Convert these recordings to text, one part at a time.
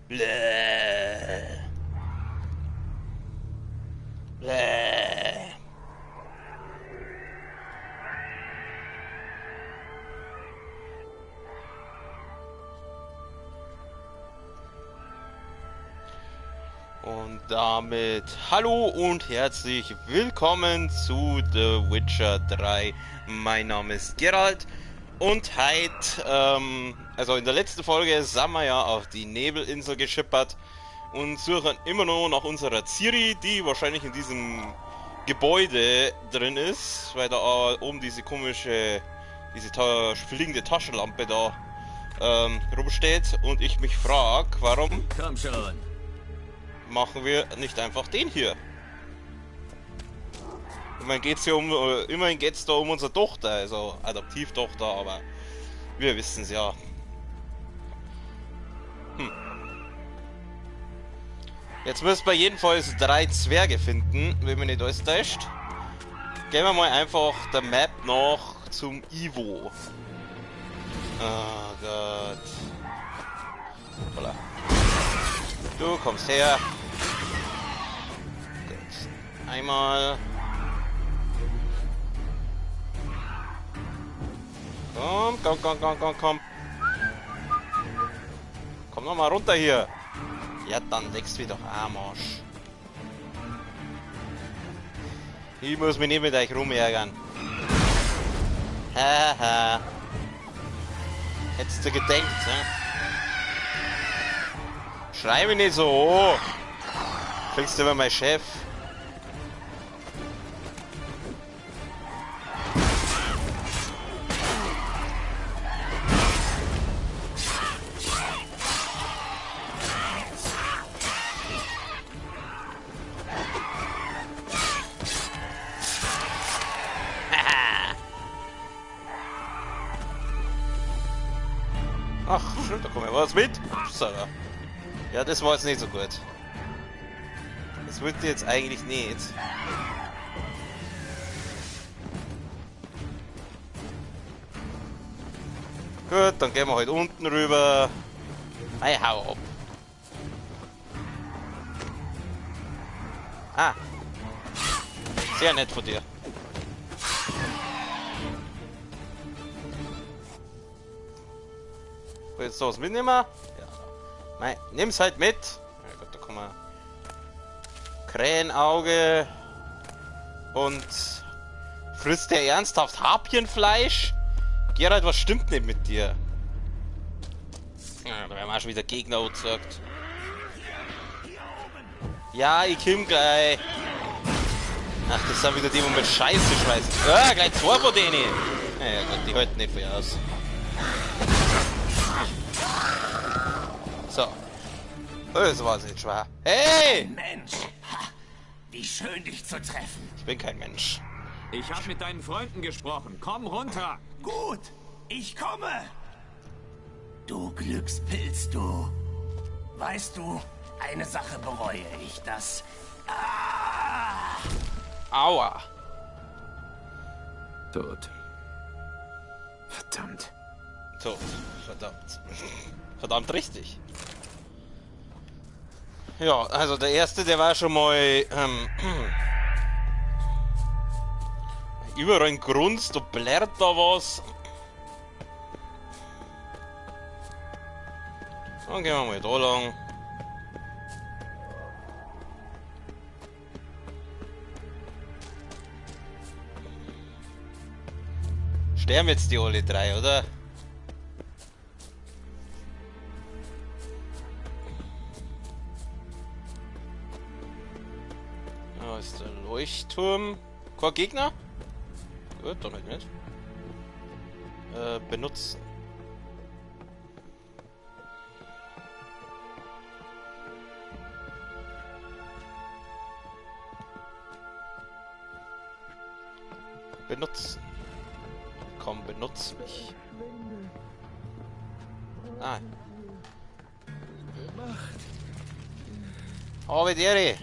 Bläh. Bläh. Und damit hallo und herzlich willkommen zu The Witcher 3. Mein Name ist Geralt und heute, also in der letzten Folge sind wir ja auf die Nebelinsel geschippert und suchen immer noch nach unserer Ciri, die wahrscheinlich in diesem Gebäude drin ist, weil da oben diese komische, fliegende Taschenlampe da rumsteht und ich mich frage, warum Komm schon. machen wir nicht einfach den hier? Immerhin geht's da um unsere Tochter, also Adoptivtochter, aber wir wissen es ja. Jetzt müssen wir jedenfalls 3 Zwerge finden, wenn man nicht alles täuscht. Gehen wir mal einfach der Map nach zum Ivo. Oh Gott. Voilà. Du kommst her. Gut. Einmal. Komm. Komm noch mal runter hier. Ja, dann legst du wieder am Arsch. Ich muss mich nicht mit euch rumärgern. Haha. Hättest du gedenkt, ne? Schrei mich nicht so! Kriegst du immer mein Chef. Ach, stimmt, da kommt ja was mit. Upsala. Ja, das war jetzt nicht so gut. Das wollte ich jetzt eigentlich nicht. Gut, dann gehen wir halt unten rüber. Hey, hau ab. Ah. Sehr nett von dir. Willst du was mitnehmen? Ja. Nein, nimm's halt mit. Ja Gott, da kommen wir. Krähenauge. Und frisst der ernsthaft Harpienfleisch? Geralt, was stimmt nicht mit dir? Ja, da werden wir auch schon wieder Gegner gesagt. Ja, ich komm gleich. Ach, das sind wieder die, wo mit Scheiße schmeißen. Ah, gleich 2 von denen. Ja Gott, die halten nicht viel aus. So. Das war's jetzt schwer. Hey! Mensch! Ha, wie schön, dich zu treffen. Ich bin kein Mensch. Ich habe mit deinen Freunden gesprochen. Komm runter. Gut, ich komme. Du Glückspilz, du. Weißt du, eine Sache bereue ich, das... Aua. Tot. Verdammt. So, verdammt. Verdammt richtig. Ja, also der erste, der war schon mal überall ein Grunzt, da blärt da was. Dann gehen wir mal da lang. Sterben jetzt die alle 3, oder? Da ist der Leuchtturm. Kein Gegner? Gut, dann halt nicht. Benutzen. Benutzen. Komm, benutz mich. Ah. Oh, Vedere.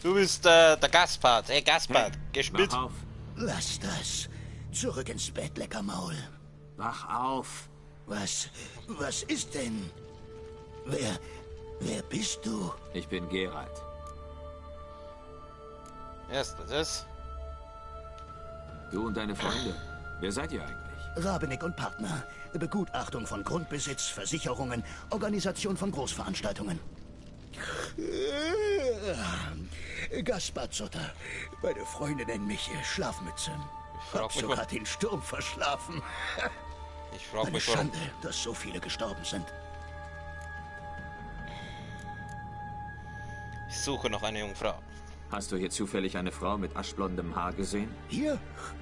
Du bist der Gaspard. Hey, Gaspard, gespitzt. Wach auf. Lass das. Zurück ins Bett, Leckermaul. Wach auf. Was ist denn? Wer bist du? Ich bin Geralt. Erstmal das. Du und deine Freunde. Wer seid ihr eigentlich? Rabenick und Partner. Begutachtung von Grundbesitz, Versicherungen, Organisation von Großveranstaltungen. Gaspar Zotter. Meine Freunde nennen mich Schlafmütze. Hab sogar den Sturm verschlafen. Ich frage Eine mich, warum. Schande, dass so viele gestorben sind. Ich suche noch eine Jungfrau. Hast du hier zufällig eine Frau mit aschblondem Haar gesehen? Hier?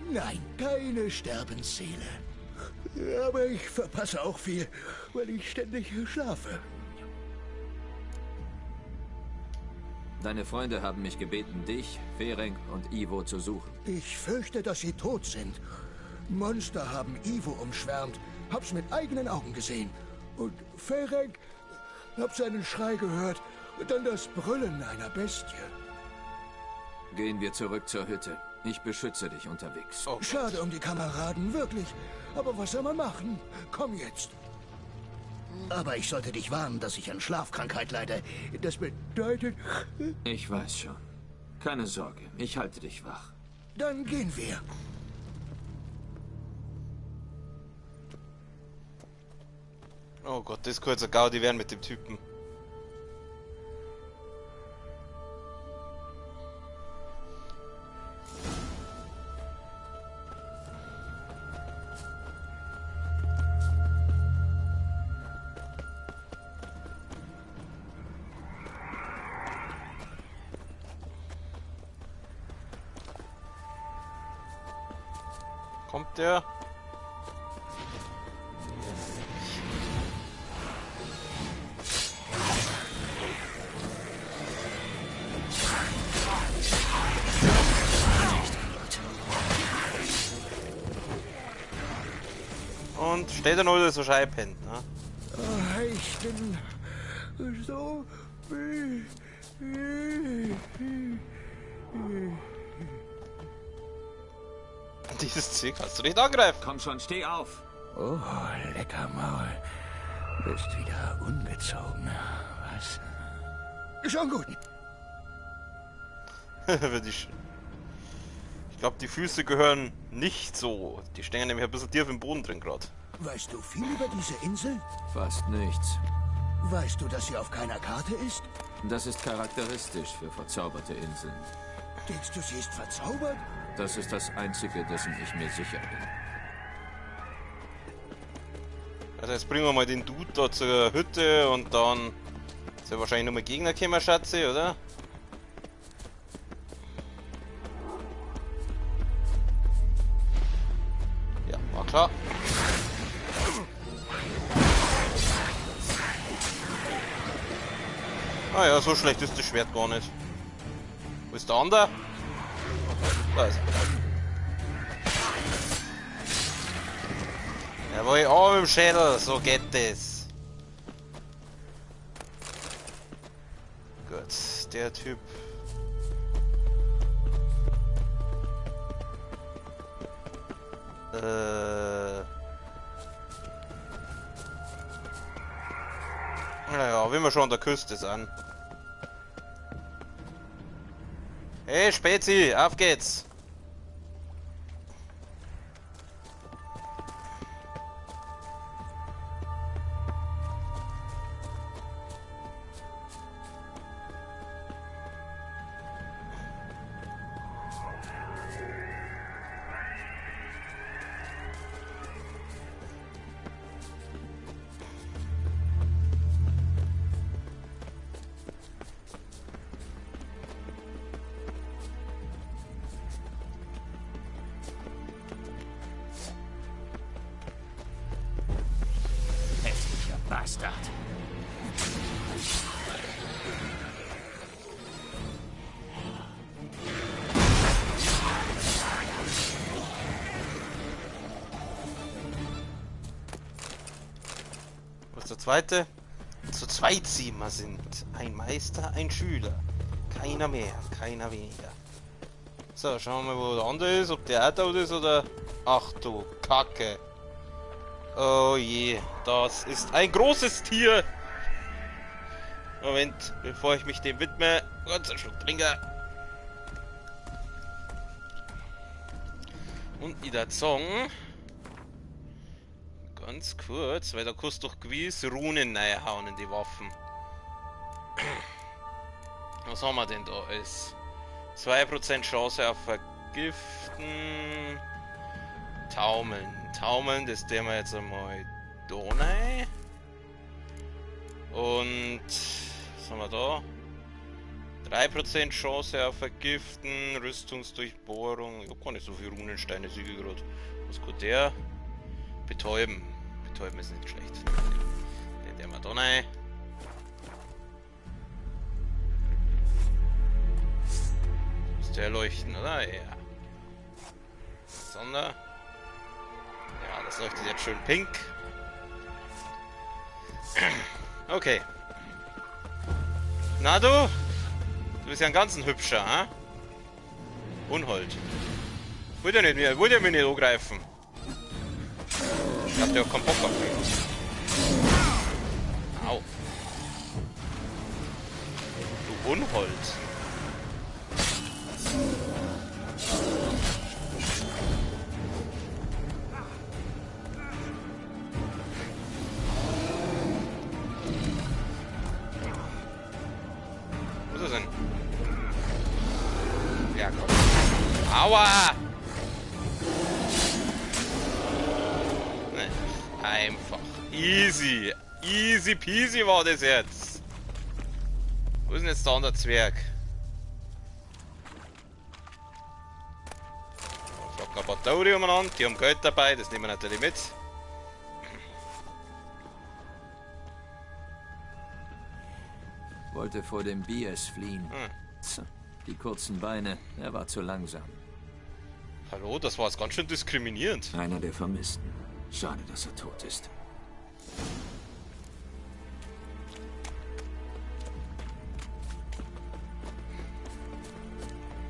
Nein, keine Sterbensseele. Aber ich verpasse auch viel, weil ich ständig schlafe. Deine Freunde haben mich gebeten, dich, Ferenc und Ivo zu suchen. Ich fürchte, dass sie tot sind. Monster haben Ivo umschwärmt. Hab's mit eigenen Augen gesehen. Und Ferenc, hab seinen Schrei gehört. Und dann das Brüllen einer Bestie. Gehen wir zurück zur Hütte. Ich beschütze dich unterwegs. Oh, Schade um die Kameraden, wirklich. Aber was soll man machen? Komm jetzt. Aber ich sollte dich warnen, dass ich an Schlafkrankheit leide. Das bedeutet... Ich weiß schon. Keine Sorge, ich halte dich wach. Dann gehen wir. oh Gott, das ist kurzer Gaudi werden mit dem Typen. Kommt der? Und steht er noch so Scheiben, ne? Oh, ich bin so... Dieses Ziel kannst du nicht angreifen. Komm schon, steh auf! Oh, lecker Maul. Bist wieder ungezogen. Was? Schon gut. Ich glaube, die Füße gehören nicht so. Die stehen nämlich ein bisschen tief im Boden drin gerade. Weißt du viel über diese Insel? Fast nichts. Weißt du, dass sie auf keiner Karte ist? Das ist charakteristisch für verzauberte Inseln. Denkst du, sie ist verzaubert? Das ist das Einzige, dessen ich mir sicher bin. Also jetzt bringen wir mal den Dude da zur Hütte und dann soll wahrscheinlich nochmal Gegner kommen, Schatze, oder? Ja, war klar. Ah ja, so schlecht ist das Schwert gar nicht. Wo ist der andere? Da ist er. Jawohl, Arm im Schädel, so geht das. Gut, der Typ. Naja, wenn wir schon an der Küste sind. Hey Spezi, auf geht's! Hässlicher Bastard. Was ist der zweite? Zu zweit sind wir sind. Ein Meister, ein Schüler. Keiner mehr, keiner weniger. So, schauen wir mal, wo der andere ist. Ob der auch tot ist oder... Ach du Kacke. Oh je, das ist ein großes Tier. Moment, bevor ich mich dem widme. Kurz einen Schluck trinken. Und ich da sagen, ganz kurz, weil da kannst du doch gewiss Runen reinhauen in die Waffen. Was haben wir denn da alles? 2% Chance auf Vergiften. Taumeln. Taumeln, das tun wir jetzt einmal da rein. Und was haben wir da? 3% Chance auf Vergiften, Rüstungsdurchbohrung. Ich hab gar nicht so viele Runensteine, sehe ich gerade. Was gut der? Betäuben. Betäuben ist nicht schlecht. Den tun wir da rein. Der leuchten, oder? Ja. Sonder. Ja, das leuchtet jetzt schön pink. Okay. Na du? Du bist ja ein ganz hübscher, ha? Unhold. Wollt ihr mich nicht angreifen? Ich hab ja keinen Bock auf mich. Au. Du Unhold. Was ist das denn? Ja, komm. Aua! Nee, einfach. Easy. Easy peasy war das jetzt. Wo ist denn jetzt der andere Zwerg? Ein paar Tauri umeinander, die haben Geld dabei, das nehmen wir natürlich mit. Wollte vor dem Bies fliehen. Die kurzen Beine, er war zu langsam. Hallo, das war jetzt ganz schön diskriminierend. Einer der Vermissten. Schade, dass er tot ist.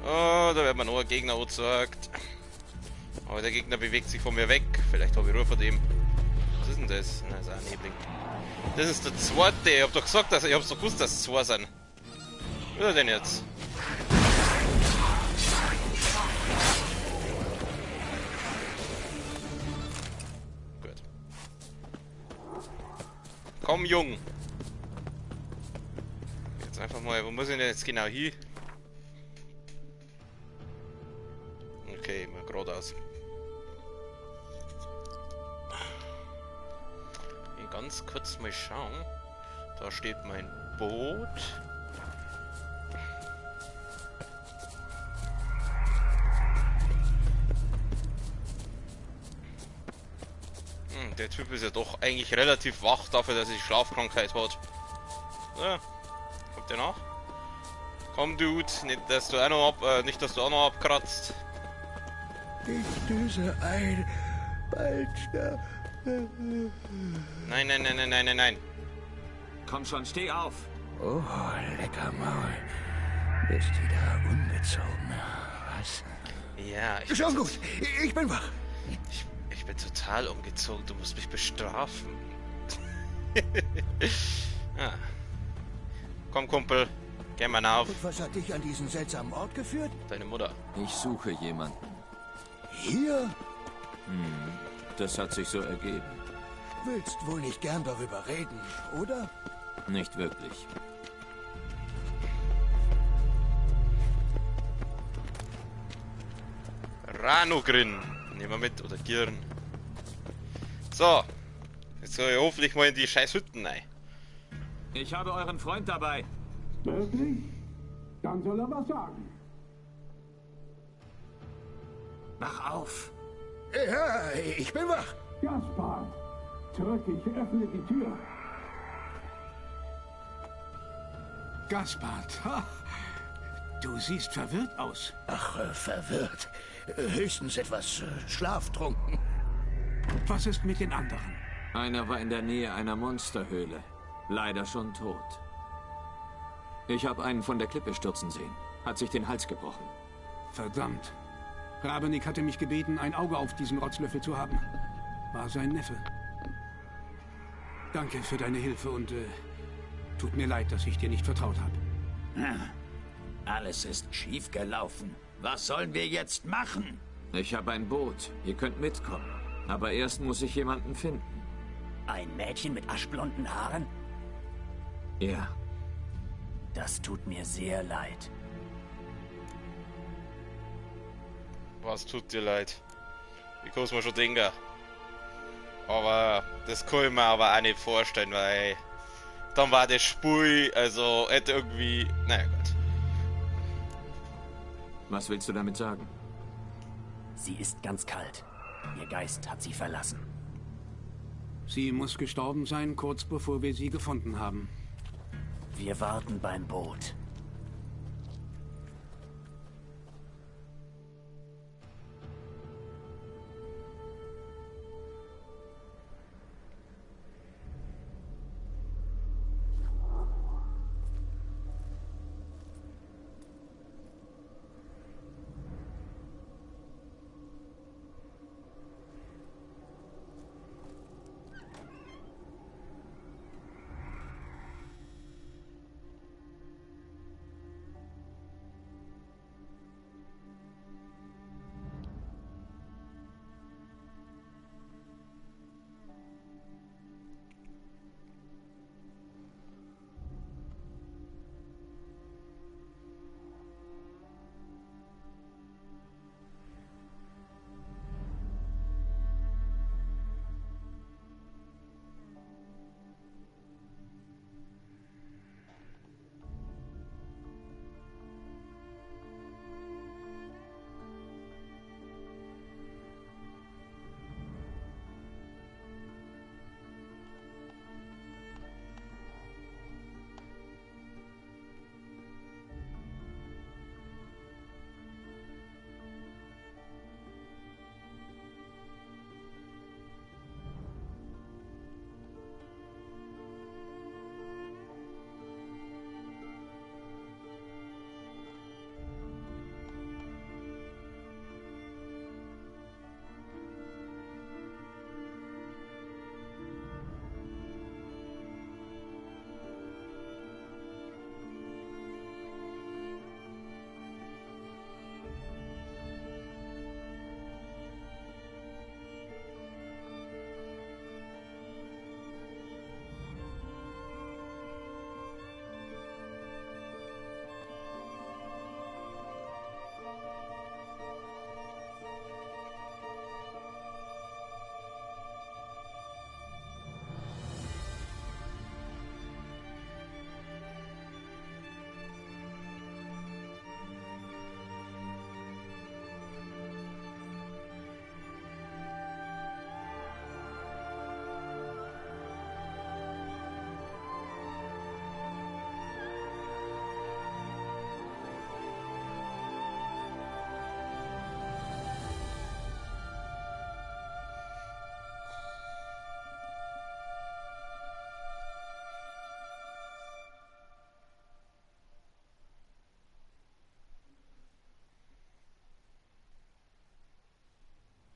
Oh, da wird man noch ein Gegner angezeigt. Aber der Gegner bewegt sich von mir weg. Vielleicht habe ich Ruhe von dem. Was ist denn das? Nein, das ist ein Nebling. Das ist der zweite. Ich hab doch gesagt, ich hab's doch gewusst, dass es zwei sind. Was ist er denn jetzt? Gut. Komm, Jung. Jetzt einfach mal, wo muss ich denn jetzt genau hin? Okay, mal geradeaus. Ganz kurz mal schauen. Da steht mein Boot. Der Typ ist ja doch eigentlich relativ wach dafür, dass er die Schlafkrankheit hat. Ja, kommt der nach? Komm, Dude, nicht dass du auch noch abkratzt. Ich düse ein, bald sterbe. Nein, nein, nein, nein, nein, nein, nein. Komm schon, steh auf! Oh, lecker Maul. Bist wieder ungezogen. Was? Ja, Schon gut, ich bin wach. Ich bin total umgezogen. Du musst mich bestrafen. Ja. Komm, Kumpel. Geh mal auf. Und was hat dich an diesen seltsamen Ort geführt? Deine Mutter. Ich suche jemanden. Hier? Das hat sich so ergeben. Willst wohl nicht gern darüber reden, oder? Nicht wirklich. Ranogrin. Nehmen wir mit. Oder Girn. So. Jetzt soll ich hoffentlich mal in die scheiß Hütten rein. Ich habe euren Freund dabei. Wirklich? Dann soll er was sagen. Mach auf! Ja, ich bin wach. Gaspard, zurück, ich öffne die Tür. Gaspard, du siehst verwirrt aus. Ach, verwirrt. Höchstens etwas schlaftrunken. Was ist mit den anderen? Einer war in der Nähe einer Monsterhöhle. Leider schon tot. Ich habe einen von der Klippe stürzen sehen. Hat sich den Hals gebrochen. Verdammt. Rabenik hatte mich gebeten, ein Auge auf diesen Rotzlöffel zu haben. War sein Neffe. Danke für deine Hilfe und Tut mir leid, dass ich dir nicht vertraut habe. Alles ist schief gelaufen. Was sollen wir jetzt machen? Ich habe ein Boot. Ihr könnt mitkommen. Aber erst muss ich jemanden finden. Ein Mädchen mit aschblonden Haaren? Ja. Das tut mir sehr leid. Was tut dir leid? Ich kann es mir schon denken. Aber das kann ich mir aber auch nicht vorstellen, weil dann war das Spiel, also hätte irgendwie... Naja, Gott. Was willst du damit sagen? Sie ist ganz kalt. Ihr Geist hat sie verlassen. Sie muss gestorben sein, kurz bevor wir sie gefunden haben. Wir warten beim Boot.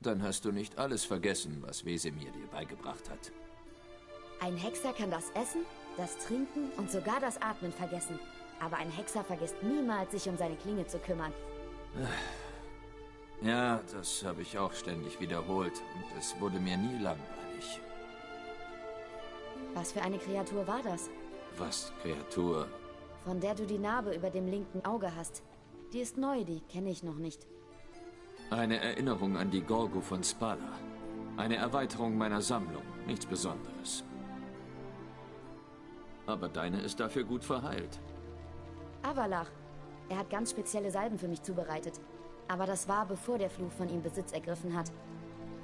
Dann hast du nicht alles vergessen, was Wesemir dir beigebracht hat. Ein Hexer kann das Essen, das Trinken und sogar das Atmen vergessen. Aber ein Hexer vergisst niemals, sich um seine Klinge zu kümmern. Ja, das habe ich auch ständig wiederholt und es wurde mir nie langweilig. Was für eine Kreatur war das? Was, Kreatur? Von der du die Narbe über dem linken Auge hast. Die ist neu, die kenne ich noch nicht. Eine Erinnerung an die Gorgo von Spala. Eine Erweiterung meiner Sammlung, nichts Besonderes. Aber deine ist dafür gut verheilt. Avalach. Er hat ganz spezielle Salben für mich zubereitet. Aber das war, bevor der Fluch von ihm Besitz ergriffen hat.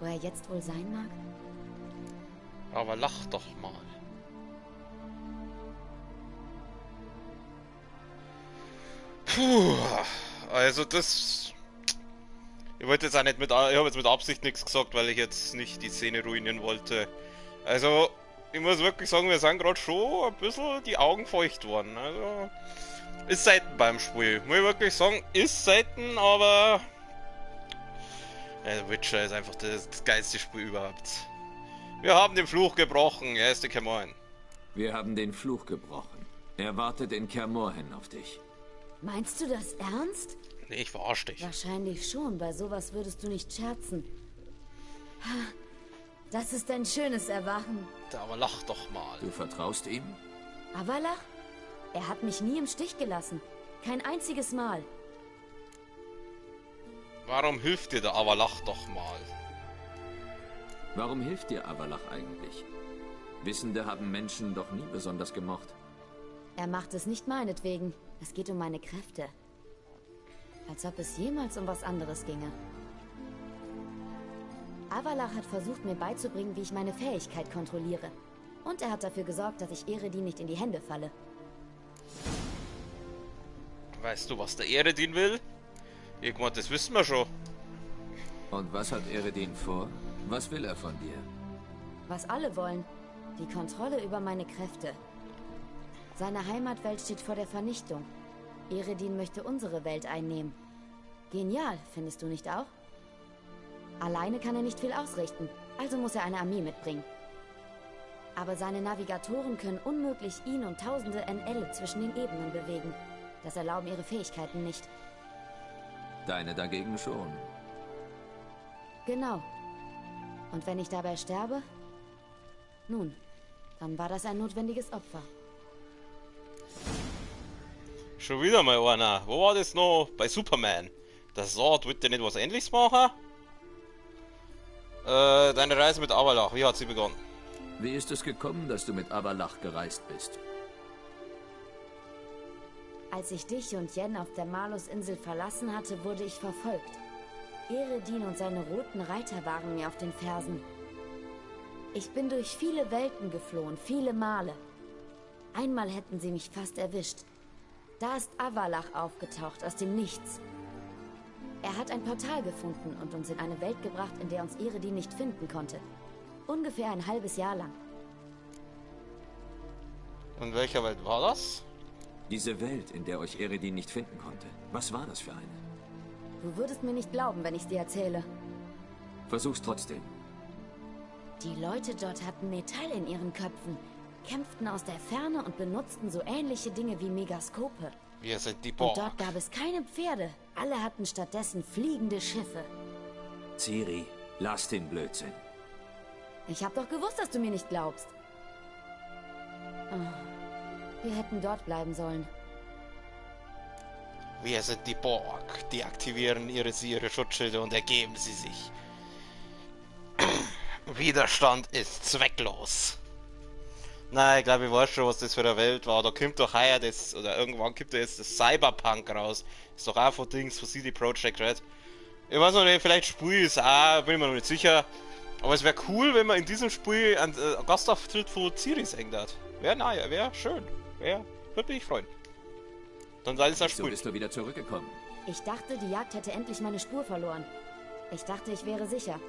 Wo er jetzt wohl sein mag? Aber lach doch mal. Puh, also das... Ich wollte jetzt auch nicht ich habe jetzt mit Absicht nichts gesagt, weil ich jetzt nicht die Szene ruinieren wollte. Also, ich muss wirklich sagen, wir sind gerade schon ein bisschen die Augen feucht worden. Also, ist selten beim Spiel. Muss ich wirklich sagen, ist selten, aber... Ja, Witcher ist einfach das geilste Spiel überhaupt. Wir haben den Fluch gebrochen, erste Come on. Wir haben den Fluch gebrochen. Er wartet in Kaer Morhen auf dich. Meinst du das ernst? Nee, ich verarsch dich. Wahrscheinlich schon. Bei sowas würdest du nicht scherzen. Ha, das ist ein schönes Erwachen. Aber lach doch mal. Du vertraust ihm? Avalach? Er hat mich nie im Stich gelassen. Kein einziges Mal. Warum hilft dir der Avalach doch mal? Warum hilft dir Avalach eigentlich? Wissende haben Menschen doch nie besonders gemocht. Er macht es nicht meinetwegen. Es geht um meine Kräfte. Als ob es jemals um was anderes ginge. Avalach hat versucht, mir beizubringen, wie ich meine Fähigkeit kontrolliere. Und er hat dafür gesorgt, dass ich Eredin nicht in die Hände falle. Weißt du, was der Eredin will? Irgendwann, das wissen wir schon. Und was hat Eredin vor? Was will er von dir? Was alle wollen. Die Kontrolle über meine Kräfte. Seine Heimatwelt steht vor der Vernichtung. Eredin möchte unsere Welt einnehmen. Genial, findest du nicht auch? Alleine kann er nicht viel ausrichten, also muss er eine Armee mitbringen. Aber seine Navigatoren können unmöglich ihn und tausende NL zwischen den Ebenen bewegen. Das erlauben ihre Fähigkeiten nicht. Deine dagegen schon. Genau. Und wenn ich dabei sterbe? Nun, dann war das ein notwendiges Opfer. Schon wieder mal einer. Wo war das noch? Bei Superman. Der Sword wird dir nicht was Ähnliches machen? Deine Reise mit Avalach, wie hat sie begonnen? Wie ist es gekommen, dass du mit Avalach gereist bist? Als ich dich und Yen auf der Malus-Insel verlassen hatte, wurde ich verfolgt. Eredin und seine roten Reiter waren mir auf den Fersen. Ich bin durch viele Welten geflohen, viele Male. Einmal hätten sie mich fast erwischt. Da ist Avalach aufgetaucht, aus dem Nichts. Er hat ein Portal gefunden und uns in eine Welt gebracht, in der uns Eredin nicht finden konnte. Ungefähr ein halbes Jahr lang. In welcher Welt war das? Diese Welt, in der euch Eredin nicht finden konnte. Was war das für eine? Du würdest mir nicht glauben, wenn ich es dir erzähle. Versuch's trotzdem. Die Leute dort hatten Metall in ihren Köpfen, kämpften aus der Ferne und benutzten so ähnliche Dinge wie Megaskope. Wir sind die Und Borg. dort gab es keine Pferde. Alle hatten stattdessen fliegende Schiffe. Ciri, lass den Blödsinn. Ich hab doch gewusst, dass du mir nicht glaubst. Oh, wir hätten dort bleiben sollen. Wir sind die Borg. Deaktivieren ihre Schutzschilde und ergeben sie sich. Widerstand ist zwecklos. Nein, ich glaube, ich weiß schon, was das für eine Welt war. Da kommt doch heuer das, oder irgendwann kommt da jetzt das Cyberpunk raus. Ist doch auch von Dings, von CD Projekt Red. Ich weiß noch nicht, vielleicht spiele ich es auch, bin mir noch nicht sicher. Aber es wäre cool, wenn man in diesem Spiel einen Gastauftritt von Ciri sehen hat. Wäre schön. Würde mich freuen. Dann soll es das So Spiel. bist du wieder zurückgekommen. Ich dachte, die Jagd hätte endlich meine Spur verloren. Ich dachte, ich wäre sicher.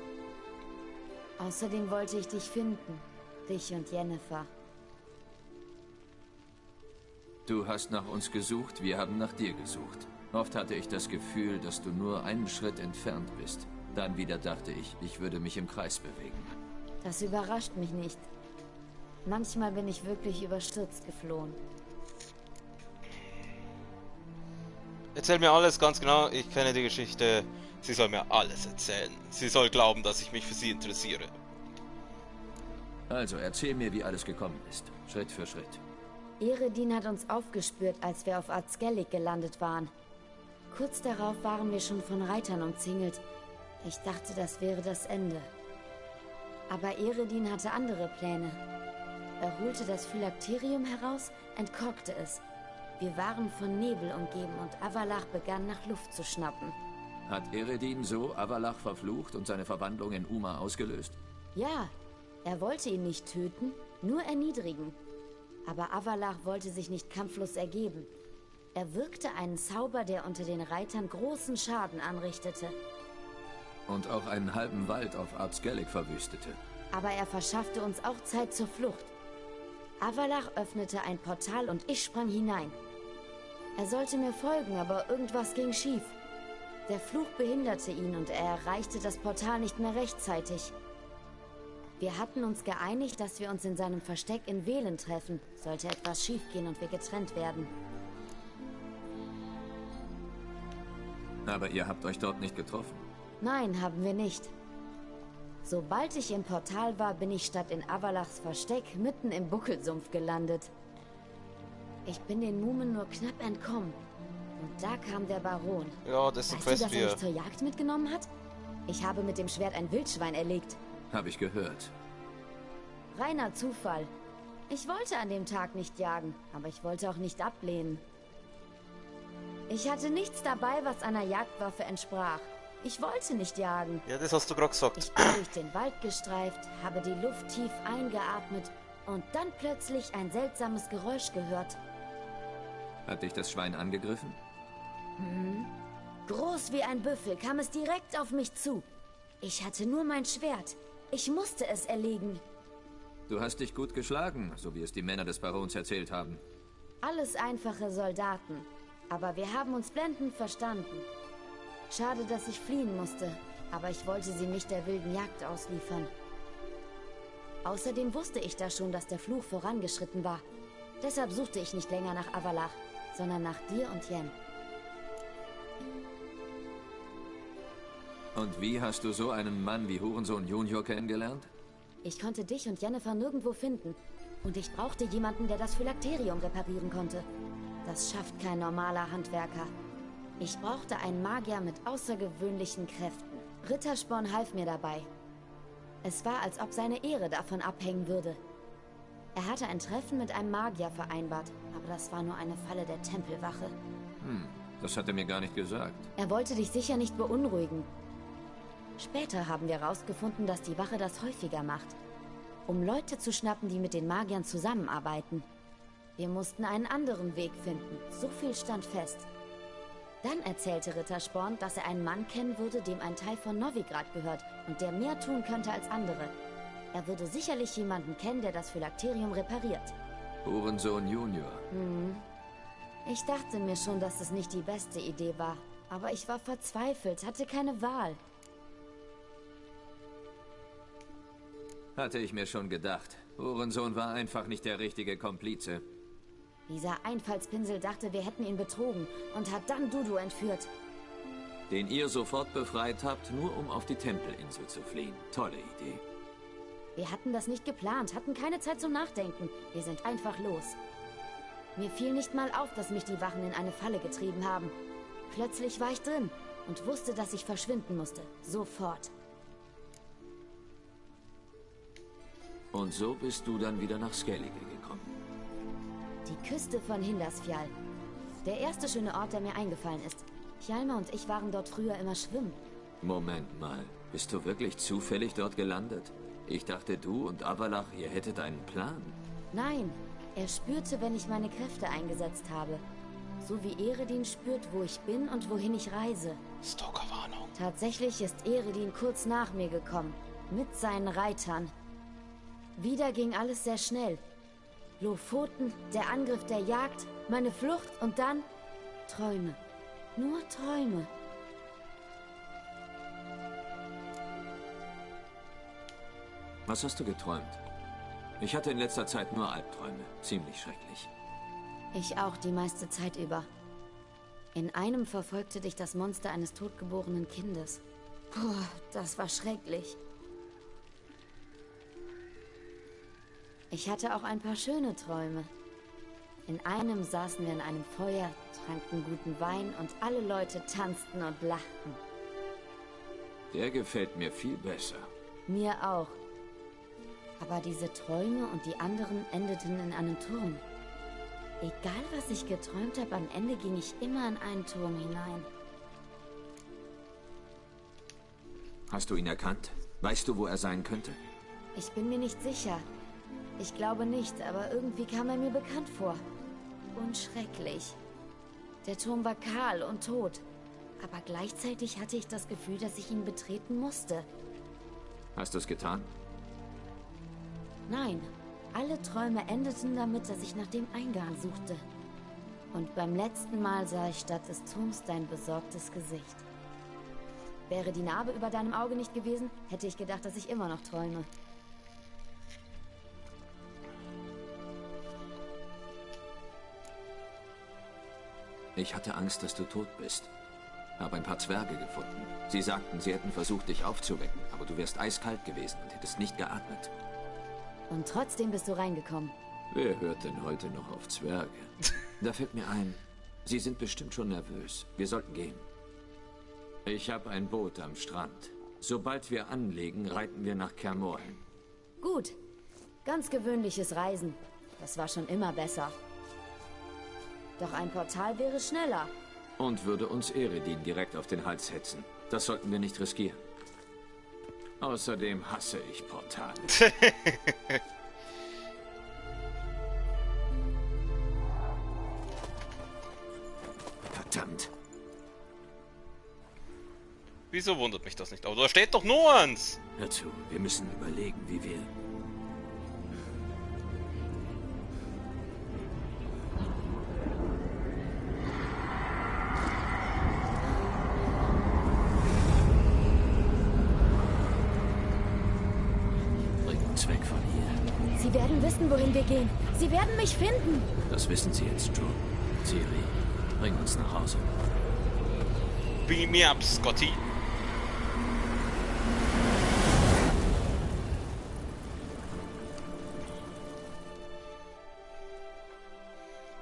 Außerdem wollte ich dich finden. Dich und Yennefer. Du hast nach uns gesucht, wir haben nach dir gesucht. Oft hatte ich das Gefühl, dass du nur einen Schritt entfernt bist. Dann wieder dachte ich, ich würde mich im Kreis bewegen. Das überrascht mich nicht. Manchmal bin ich wirklich überstürzt geflohen. Erzähl mir alles ganz genau, ich kenne die Geschichte. Sie soll mir alles erzählen. Sie soll glauben, dass ich mich für sie interessiere. Also, erzähl mir, wie alles gekommen ist. Schritt für Schritt. Eredin hat uns aufgespürt, als wir auf Azkellig gelandet waren. Kurz darauf waren wir schon von Reitern umzingelt. Ich dachte, das wäre das Ende. Aber Eredin hatte andere Pläne. Er holte das Phylakterium heraus, entkorkte es. Wir waren von Nebel umgeben und Avalach begann nach Luft zu schnappen. Hat Eredin so Avalach verflucht und seine Verwandlung in Uma ausgelöst? Ja, er wollte ihn nicht töten, nur erniedrigen. Aber Avalach wollte sich nicht kampflos ergeben. Er wirkte einen Zauber, der unter den Reitern großen Schaden anrichtete. Und auch einen halben Wald auf Azkellig verwüstete. Aber er verschaffte uns auch Zeit zur Flucht. Avalach öffnete ein Portal und ich sprang hinein. Er sollte mir folgen, aber irgendwas ging schief. Der Fluch behinderte ihn und er erreichte das Portal nicht mehr rechtzeitig. Wir hatten uns geeinigt, dass wir uns in seinem Versteck in Velen treffen, sollte etwas schiefgehen und wir getrennt werden. Aber ihr habt euch dort nicht getroffen? Nein, haben wir nicht. Sobald ich im Portal war, bin ich statt in Avalachs Versteck mitten im Buckelsumpf gelandet. Ich bin den Mumen nur knapp entkommen. Und da kam der Baron. Ja, das ist ein Weißt du, dass er Quest mich zur Jagd mitgenommen hat? Ich habe mit dem Schwert ein Wildschwein erlegt. Habe ich gehört. Reiner Zufall. Ich wollte an dem Tag nicht jagen, aber ich wollte auch nicht ablehnen. Ich hatte nichts dabei, was einer Jagdwaffe entsprach. Ich wollte nicht jagen. Ja, das hast du gerade gesagt. Ich bin durch den Wald gestreift, habe die Luft tief eingeatmet und dann plötzlich ein seltsames Geräusch gehört. Hat dich das Schwein angegriffen? Groß wie ein Büffel kam es direkt auf mich zu. Ich hatte nur mein Schwert. Ich musste es erlegen. Du hast dich gut geschlagen, so wie es die Männer des Barons erzählt haben. Alles einfache Soldaten. Aber wir haben uns blendend verstanden. Schade, dass ich fliehen musste. Aber ich wollte sie nicht der wilden Jagd ausliefern. Außerdem wusste ich da schon, dass der Fluch vorangeschritten war. Deshalb suchte ich nicht länger nach Avalach, sondern nach dir und Yen. Und wie hast du so einen Mann wie Hurensohn Junior kennengelernt? Ich konnte dich und Jennifer nirgendwo finden. Und ich brauchte jemanden, der das Phylakterium reparieren konnte. Das schafft kein normaler Handwerker. Ich brauchte einen Magier mit außergewöhnlichen Kräften. Rittersporn half mir dabei. Es war, als ob seine Ehre davon abhängen würde. Er hatte ein Treffen mit einem Magier vereinbart, aber das war nur eine Falle der Tempelwache. Das hat er mir gar nicht gesagt. Er wollte dich sicher nicht beunruhigen. Später haben wir herausgefunden, dass die Wache das häufiger macht, um Leute zu schnappen, die mit den Magiern zusammenarbeiten. Wir mussten einen anderen Weg finden, so viel stand fest. Dann erzählte Rittersporn, dass er einen Mann kennen würde, dem ein Teil von Novigrad gehört und der mehr tun könnte als andere. Er würde sicherlich jemanden kennen, der das Phylakterium repariert. Hurensohn Junior. Ich dachte mir schon, dass es nicht die beste Idee war, aber ich war verzweifelt, hatte keine Wahl. Hatte ich mir schon gedacht. Hurensohn war einfach nicht der richtige Komplize. Dieser Einfallspinsel dachte, wir hätten ihn betrogen und hat dann Dudu entführt. Den ihr sofort befreit habt, nur um auf die Tempelinsel zu fliehen. Tolle Idee. Wir hatten das nicht geplant, hatten keine Zeit zum Nachdenken. Wir sind einfach los. Mir fiel nicht mal auf, dass mich die Wachen in eine Falle getrieben haben. Plötzlich war ich drin und wusste, dass ich verschwinden musste. Sofort. Und so bist du dann wieder nach Skellige gekommen. Die Küste von Hindarsfjall. Der erste schöne Ort, der mir eingefallen ist. Hjalmar und ich waren dort früher immer schwimmen. Moment mal, bist du wirklich zufällig dort gelandet? Ich dachte, du und Avalach, ihr hättet einen Plan. Nein, er spürte, wenn ich meine Kräfte eingesetzt habe. So wie Eredin spürt, wo ich bin und wohin ich reise. Stalkerwarnung. Tatsächlich ist Eredin kurz nach mir gekommen. Mit seinen Reitern. Wieder ging alles sehr schnell. Lofoten, der Angriff der Jagd, meine Flucht und dann Träume. Nur Träume. Was hast du geträumt? Ich hatte in letzter Zeit nur Albträume. Ziemlich schrecklich. Ich auch die meiste Zeit über. In einem verfolgte dich das Monster eines totgeborenen Kindes. Puh, das war schrecklich. Ich hatte auch ein paar schöne Träume. In einem saßen wir in einem Feuer, tranken guten Wein und alle Leute tanzten und lachten. Der gefällt mir viel besser. Mir auch. Aber diese Träume und die anderen endeten in einem Turm. Egal, was ich geträumt habe, am Ende ging ich immer in einen Turm hinein. Hast du ihn erkannt? Weißt du, wo er sein könnte? Ich bin mir nicht sicher. Ich glaube nicht, aber irgendwie kam er mir bekannt vor. Und schrecklich. Der Turm war kahl und tot. Aber gleichzeitig hatte ich das Gefühl, dass ich ihn betreten musste. Hast du es getan? Nein, alle Träume endeten damit, dass ich nach dem Eingang suchte. Und beim letzten Mal sah ich statt des Turms dein besorgtes Gesicht. Wäre die Narbe über deinem Auge nicht gewesen, hätte ich gedacht, dass ich immer noch träume. Ich hatte Angst, dass du tot bist. Habe ein paar Zwerge gefunden. Sie sagten, sie hätten versucht, dich aufzuwecken, aber du wärst eiskalt gewesen und hättest nicht geatmet. Und trotzdem bist du reingekommen. Wer hört denn heute noch auf Zwerge? Da fällt mir ein, sie sind bestimmt schon nervös. Wir sollten gehen. Ich habe ein Boot am Strand. Sobald wir anlegen, reiten wir nach Kaer Morhen. Gut. Ganz gewöhnliches Reisen. Das war schon immer besser. Doch ein Portal wäre schneller. Und würde uns Eredin direkt auf den Hals hetzen. Das sollten wir nicht riskieren. Außerdem hasse ich Portale. Verdammt. Wieso wundert mich das nicht? Aber da steht doch Nuance! Hör zu, wir müssen überlegen, wie wir... Bring uns weg von hier. Sie werden wissen, wohin wir gehen. Sie werden mich finden. Das wissen sie jetzt schon. Ciri, bring uns nach Hause. Beam me up, Scotty.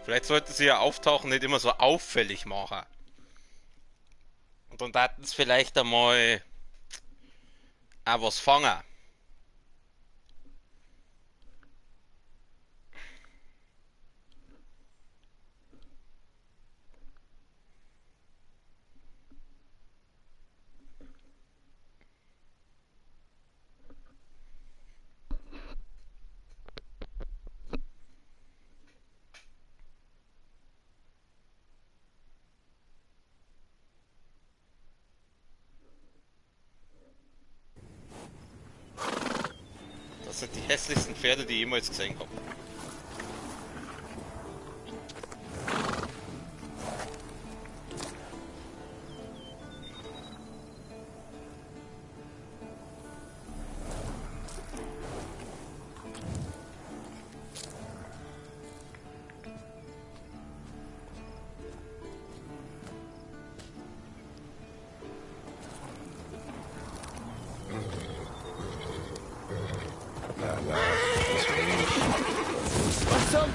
Vielleicht sollte sie ja auftauchen, nicht immer so auffällig machen. Und dann hatten sie vielleicht einmal auch was fangen. Das sind die hässlichsten Pferde, die ich jemals gesehen habe. Was zum...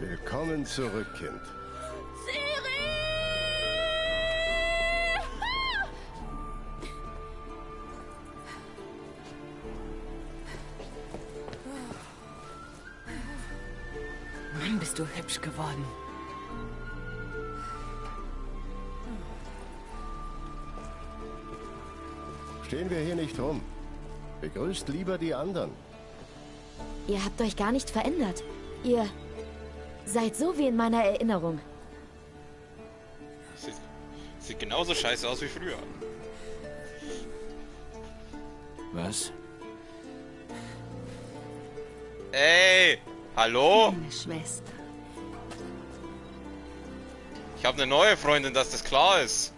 Willkommen zurück, Kind. Mann, bist du hübsch geworden. Stehen wir hier nicht rum. Begrüßt lieber die anderen. Ihr habt euch gar nicht verändert. Ihr seid so wie in meiner Erinnerung. Sieht genauso scheiße aus wie früher. Was? Ey! Hallo? Meine Schwester. Ich habe eine neue Freundin, dass das klar ist.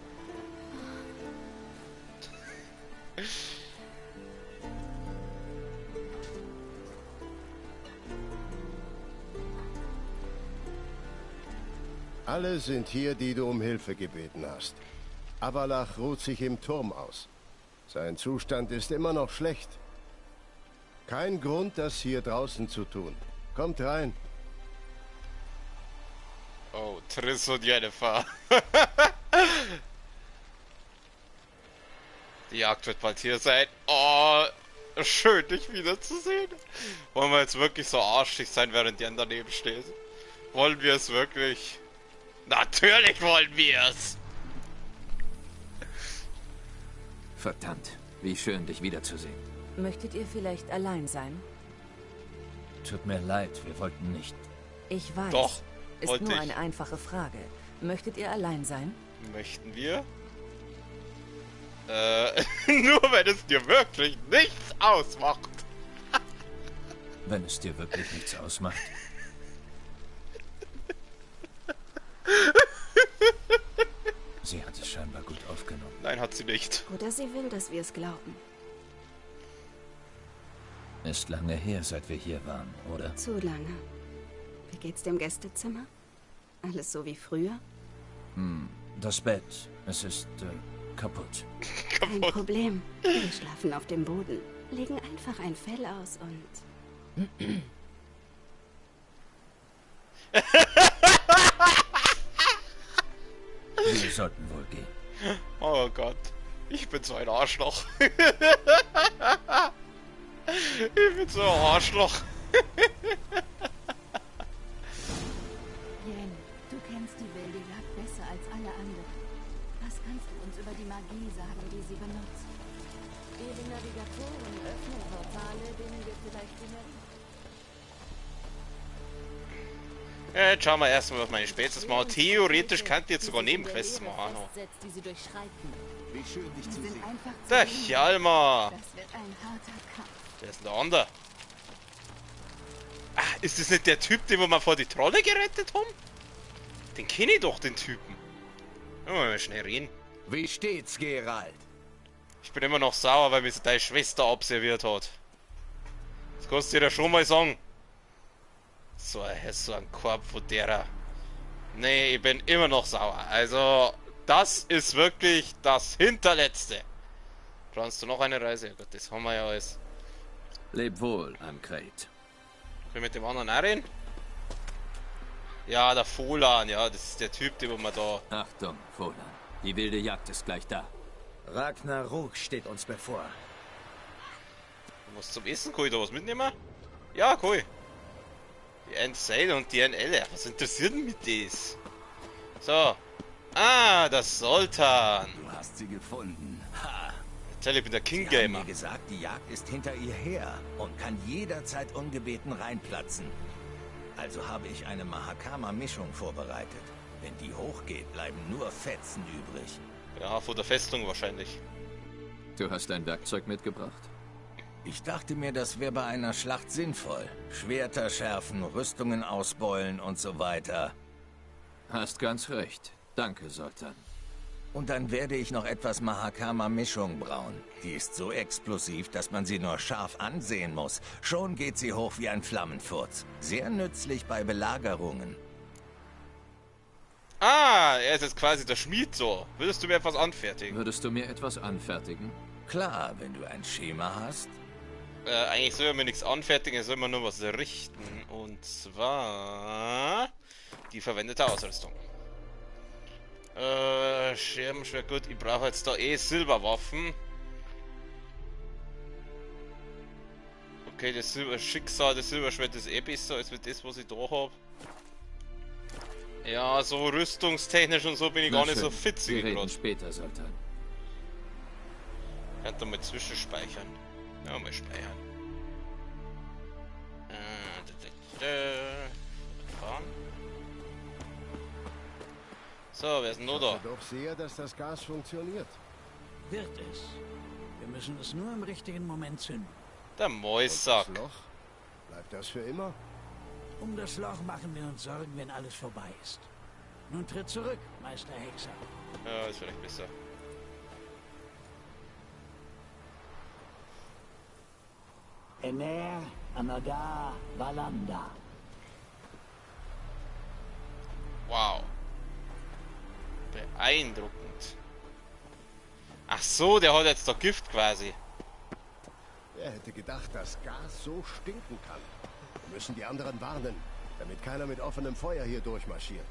Alle sind hier, die du um Hilfe gebeten hast. Avalach ruht sich im Turm aus. Sein Zustand ist immer noch schlecht. Kein Grund, das hier draußen zu tun. Kommt rein. Oh, Triss und Yennefer. Die Jagd wird bald hier sein. Oh, schön, dich wiederzusehen. Wollen wir jetzt wirklich so arschig sein, während Jen daneben steht? Wollen wir es wirklich? Natürlich wollen wir es! Verdammt, wie schön, dich wiederzusehen. Möchtet ihr vielleicht allein sein? Tut mir leid, wir wollten nicht. Ich weiß. Doch, Ist wollte nur ich. eine einfache Frage. Möchtet ihr allein sein? Möchten wir? Nur wenn es dir wirklich nichts ausmacht. Wenn es dir wirklich nichts ausmacht. Sie hat es scheinbar gut aufgenommen. Nein, hat sie nicht. Oder sie will, dass wir es glauben. Ist lange her, seit wir hier waren, oder? Zu lange. Wie geht's dem Gästezimmer? Alles so wie früher? Das Bett, es ist kaputt. Kein Problem. Wir schlafen auf dem Boden. Legen einfach ein Fell aus und... Wir sollten wohl gehen. Oh Gott. Ich bin so ein Arschloch. Ich bin so ein Arschloch. Yen, du kennst die wilde Jagd besser als alle anderen. Was kannst du uns über die Magie sagen, die sie benutzt? Ihre Navigatoren öffnen Portale, denen wir vielleicht generieren. Jetzt schauen wir erstmal auf meine Spezies mal. Theoretisch kann die jetzt sogar Nebenquests machen. Die sie durchschreiten. Wie schön, dich zu sehen. Einfach zu Der wenig. Hjalmar. Das wird ein harter Kampf. Der ist der andere. Ah, ist das nicht der Typ, den wir mal vor die Trolle gerettet haben? Den kenne ich doch, den Typen. Mal schnell reden. Wie steht's, Geralt? Ich bin immer noch sauer, weil mir deine Schwester observiert hat. Das kannst du dir ja schon mal sagen. So ein Korb von derer. Nee, ich bin immer noch sauer. Also, das ist wirklich das Hinterletzte. Planst du noch eine Reise? Ja Gott, das haben wir ja alles. Leb wohl, Ankret. Können wir mit dem anderen auch reden? Ja, der Folan, ja, das ist der Typ, den wir da... Achtung, Folan. Die wilde Jagd ist gleich da. Ragnarok steht uns bevor. Du musst zum Essen, kann ich da was mitnehmen? Ja, cool. Die N-Sale und die NL, was interessiert mich das? So. Ah, das Sultan. Du hast sie gefunden. Ha! Erzähl, ich bin der King Sie haben Gamer. mir gesagt, die Jagd ist hinter ihr her und kann jederzeit ungebeten reinplatzen. Also habe ich eine Mahakama-Mischung vorbereitet. Wenn die hochgeht, bleiben nur Fetzen übrig. Ja, vor der Festung wahrscheinlich. Du hast ein Werkzeug mitgebracht? Ich dachte mir, das wäre bei einer Schlacht sinnvoll. Schwerter schärfen, Rüstungen ausbeulen und so weiter. Hast ganz recht. Danke, Sultan. Und dann werde ich noch etwas Mahakama-Mischung brauen. Die ist so explosiv, dass man sie nur scharf ansehen muss. Schon geht sie hoch wie ein Flammenfurz. Sehr nützlich bei Belagerungen. Ah, er ist jetzt quasi der Schmied so. Würdest du mir etwas anfertigen? Würdest du mir etwas anfertigen? Klar, wenn du ein Schema hast. Eigentlich soll er mir nichts anfertigen, er soll mir nur was richten. Und zwar... die verwendete Ausrüstung. Scherbenschwert, gut. Ich brauche jetzt da eh Silberwaffen. Okay, das Schicksal des Silberschwerts ist eh besser als mit das, was ich da habe. Ja, so rüstungstechnisch und so bin ich gar nicht so fitzig Wir reden gerade. später, Sultan. Ich kann da mal zwischenspeichern. Ja, mal speichern. Fahren. So, wer ist denn noch da? Doch sehr, dass das Gas funktioniert. Wird es. Wir müssen es nur im richtigen Moment zünden. Der Mäussack. Das Loch? Bleibt das für immer? Um das Loch machen wir uns Sorgen, wenn alles vorbei ist. Nun tritt zurück, Meister Hexer. Ja, ist vielleicht besser. Ener, Anada, Valanda. Wow. Beeindruckend. Ach so, der hat jetzt da Gift quasi. Wer hätte gedacht, dass Gas so stinken kann? Wir müssen die anderen warnen, damit keiner mit offenem Feuer hier durchmarschiert.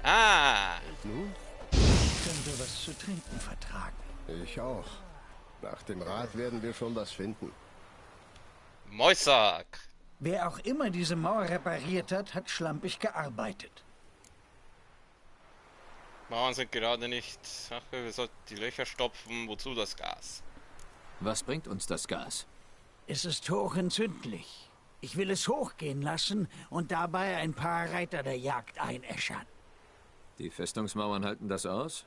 Ah. Nun? Ich könnte was zu trinken vertragen. Ich auch. Nach dem Rat werden wir schon was finden. Mäussack. Wer auch immer diese Mauer repariert hat, hat schlampig gearbeitet. Mauern sind gerade nicht. Ach, wir sollten die Löcher stopfen. Wozu das Gas? Was bringt uns das Gas? Es ist hochentzündlich. Ich will es hochgehen lassen und dabei ein paar Reiter der Jagd einäschern. Die Festungsmauern halten das aus?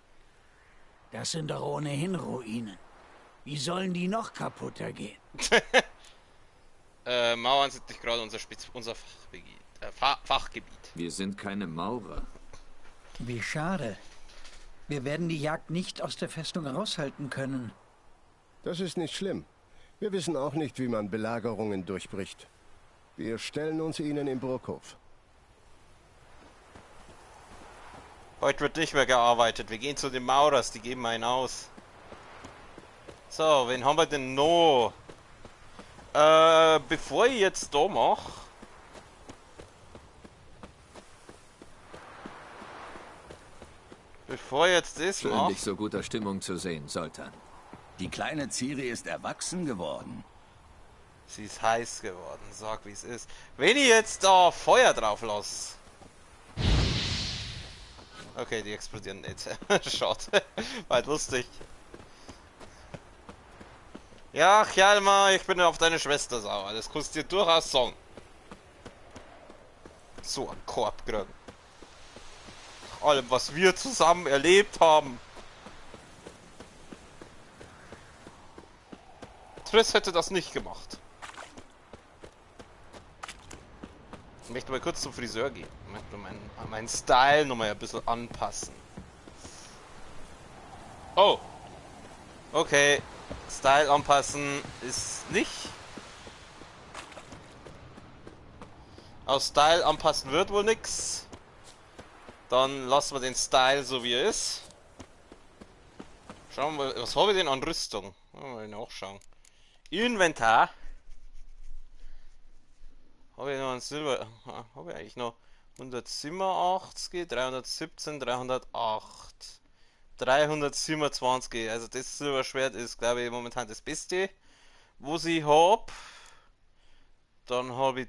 Das sind doch ohnehin Ruinen. Wie sollen die noch kaputter gehen? Mauern sind nicht gerade unser Fachgebiet. Wir sind keine Maurer. Wie schade. Wir werden die Jagd nicht aus der Festung raushalten können. Das ist nicht schlimm. Wir wissen auch nicht, wie man Belagerungen durchbricht. Wir stellen uns ihnen im Burghof. Heute wird nicht mehr gearbeitet. Wir gehen zu den Maurers, die geben einen aus. So, wen haben wir denn noch? Bevor ich jetzt da mache. Bevor ich jetzt das Schön, mache. dich so guter Stimmung zu sehen, Sultan. Die kleine Ciri ist erwachsen geworden. Sie ist heiß geworden, sag wie es ist. Wenn ich jetzt da Feuer drauf lasse. Okay, die explodieren nicht. Schade. Weit lustig. Ja, Hjalmar, ich bin auf deine Schwester sauer. Das kannst du dir durchaus sagen. So ein Korb kriegen. Nach allem, was wir zusammen erlebt haben. Triss hätte das nicht gemacht. Ich möchte mal kurz zum Friseur gehen. Ich möchte meinen Style nochmal ein bisschen anpassen. Oh! Okay. Style anpassen ist nicht. Aus Style anpassen wird wohl nix. Dann lassen wir den Style so wie er ist. Schauen wir, was habe ich denn an Rüstung? Mal nachschauen. Inventar. Habe ich noch ein Silber. Habe ich eigentlich noch 187, 317, 308. 327, also das Silberschwert ist, glaube ich, momentan das Beste, wo ich habe. Dann habe ich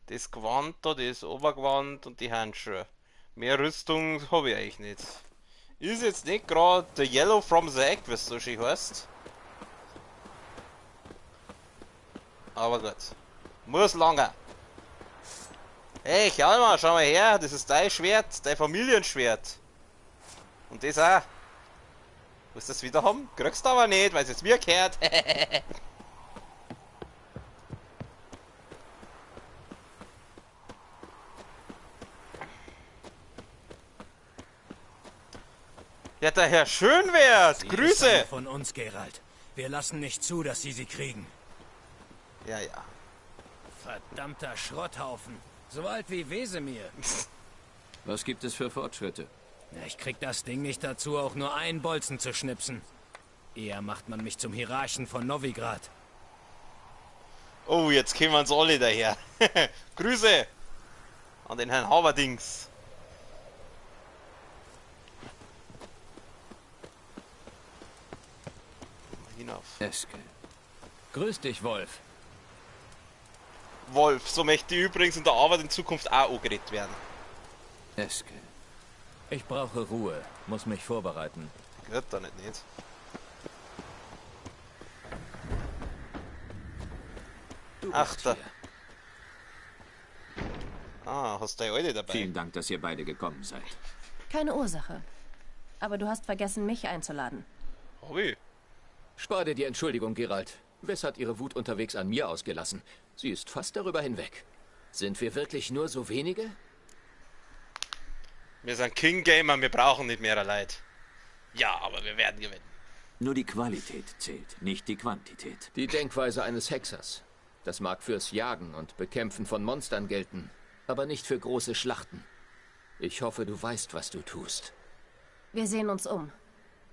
das Gewand da, das Obergewand und die Handschuhe. Mehr Rüstung habe ich eigentlich nicht. Ist jetzt nicht gerade der Yellow from the Egg, was so schön heißt. Aber gut. Muss lange. Hey, Hjalmar, schau mal her, das ist dein Schwert, dein Familienschwert. Und das auch. Willst du das wieder haben? Kriegst du aber nicht, weil es jetzt mir gehört. Ja, der Herr Schönwert, Grüße! Von uns, Geralt. Wir lassen nicht zu, dass sie kriegen. Ja, ja. Verdammter Schrotthaufen. So alt wie Wesemir. Was gibt es für Fortschritte? Ich krieg das Ding nicht dazu, auch nur einen Bolzen zu schnipsen. Eher macht man mich zum Hierarchen von Novigrad. Oh, jetzt kämen wir uns alle daher. Grüße an den Herrn Haberdings. Hinauf. Eske. Grüß dich, Wolf. Wolf, so möchte übrigens in der Arbeit in Zukunft auch angeredet werden. Eske. Ich brauche Ruhe, muss mich vorbereiten. Gehört da nicht. Ach da. Ah, hast du deine Alte dabei? Vielen Dank, dass ihr beide gekommen seid. Keine Ursache. Aber du hast vergessen, mich einzuladen. Hobby. Spar dir die Entschuldigung, Geralt. Wes hat ihre Wut unterwegs an mir ausgelassen? Sie ist fast darüber hinweg. Sind wir wirklich nur so wenige? Wir sind King Gamer, wir brauchen nicht mehr Leid. Ja, aber wir werden gewinnen. Nur die Qualität zählt, nicht die Quantität. Die Denkweise eines Hexers. Das mag fürs Jagen und Bekämpfen von Monstern gelten, aber nicht für große Schlachten. Ich hoffe, du weißt, was du tust. Wir sehen uns um.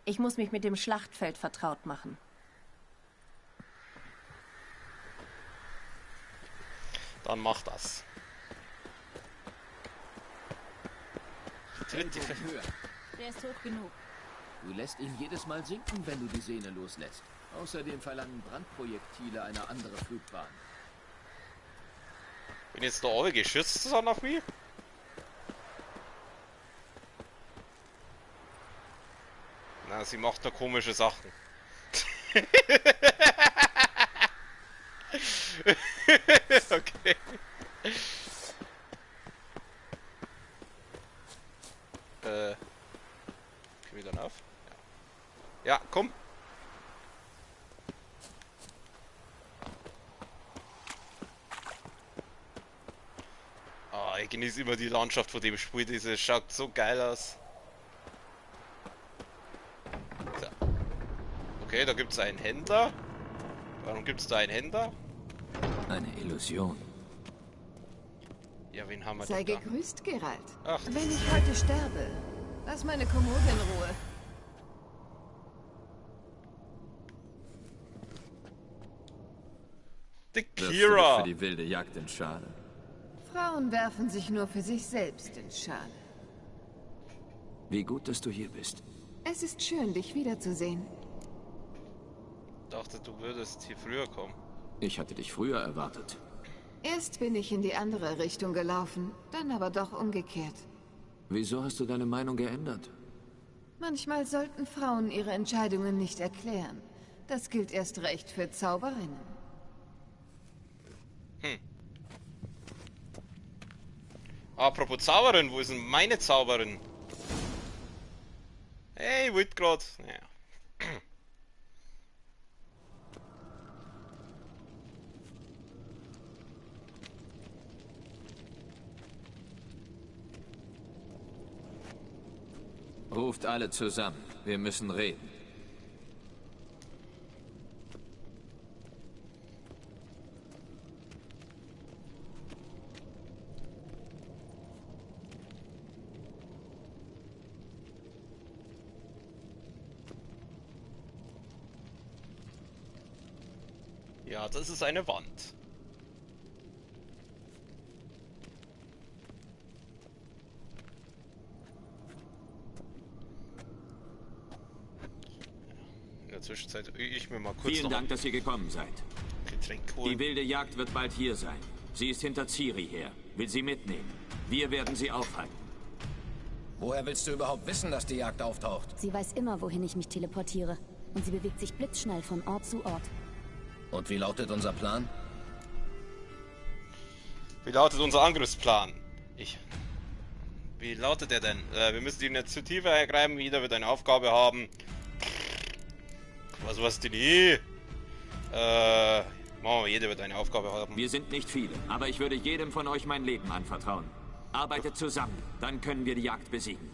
Ich muss mich mit dem Schlachtfeld vertraut machen. Dann mach das. Höher. Der ist hoch genug. Du lässt ihn jedes Mal sinken, wenn du die Sehne loslässt. Außerdem verlangen Brandprojektile eine andere Flugbahn. Bin jetzt da oben geschützt zusammen auf mich? Na, sie macht da komische Sachen. Gehen wir dann auf? Ja. Ja, komm. Ich genieße immer die Landschaft von dem Spiel, das schaut so geil aus. So. Okay, da gibt es einen Händler. Warum gibt es da einen Händler? Eine Illusion. Ja, wen haben wir Sei denn da? gegrüßt, Geralt. Ach, wenn ich heute sterbe, lass meine Kommode in Ruhe. Die Wirfst du dich Kira! für die wilde Jagd in Schale? Frauen werfen sich nur für sich selbst in Schale. Wie gut, dass du hier bist. Es ist schön, dich wiederzusehen. Ich dachte, du würdest hier früher kommen. Ich hatte dich früher erwartet. Erst bin ich in die andere Richtung gelaufen, dann aber doch umgekehrt. Wieso hast du deine Meinung geändert? Manchmal sollten Frauen ihre Entscheidungen nicht erklären. Das gilt erst recht für Zauberinnen. Apropos Zauberin, wo ist denn meine Zauberin? Hey, wollt grad. Ja. Ruft alle zusammen. Wir müssen reden. Ja, das ist eine Wand. In der Zwischenzeit ich mir mal kurz Vielen Dank, dass ihr gekommen seid. Getränk holen. Die wilde Jagd wird bald hier sein. Sie ist hinter Ciri her. Will sie mitnehmen. Wir werden sie aufhalten. Woher willst du überhaupt wissen, dass die Jagd auftaucht? Sie weiß immer, wohin ich mich teleportiere. Und sie bewegt sich blitzschnell von Ort zu Ort. Und wie lautet unser Plan? Wie lautet unser Angriffsplan? Wie lautet der denn? Wir müssen die Initiative ergreifen. Jeder wird eine Aufgabe haben. Was denn hier? Machen wir, jeder wird eine Aufgabe haben. Wir sind nicht viele, aber ich würde jedem von euch mein Leben anvertrauen. Arbeitet zusammen, dann können wir die Jagd besiegen.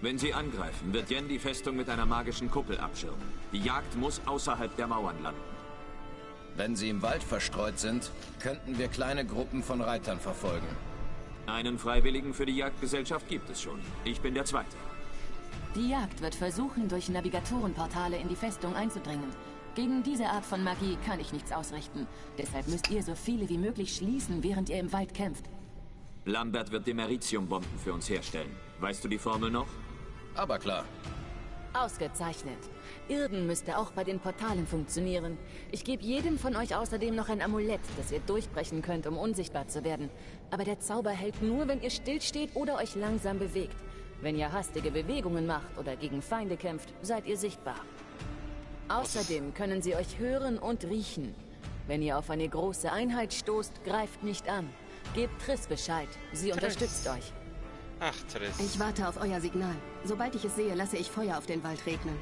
Wenn sie angreifen, wird Yen die Festung mit einer magischen Kuppel abschirmen. Die Jagd muss außerhalb der Mauern landen. Wenn sie im Wald verstreut sind, könnten wir kleine Gruppen von Reitern verfolgen. Einen Freiwilligen für die Jagdgesellschaft gibt es schon. Ich bin der Zweite. Die Jagd wird versuchen, durch Navigatorenportale in die Festung einzudringen. Gegen diese Art von Magie kann ich nichts ausrichten. Deshalb müsst ihr so viele wie möglich schließen, während ihr im Wald kämpft. Lambert wird Demeritium-Bomben für uns herstellen. Weißt du die Formel noch? Aber klar. Ausgezeichnet. Irden müsste auch bei den Portalen funktionieren. Ich gebe jedem von euch außerdem noch ein Amulett, das ihr durchbrechen könnt, um unsichtbar zu werden. Aber der Zauber hält nur, wenn ihr stillsteht oder euch langsam bewegt. Wenn ihr hastige Bewegungen macht oder gegen Feinde kämpft, seid ihr sichtbar. Außerdem können sie euch hören und riechen. Wenn ihr auf eine große Einheit stoßt, greift nicht an. Gebt Triss Bescheid. Sie unterstützt euch. Ach, Triss. Ich warte auf euer Signal. Sobald ich es sehe, lasse ich Feuer auf den Wald regnen.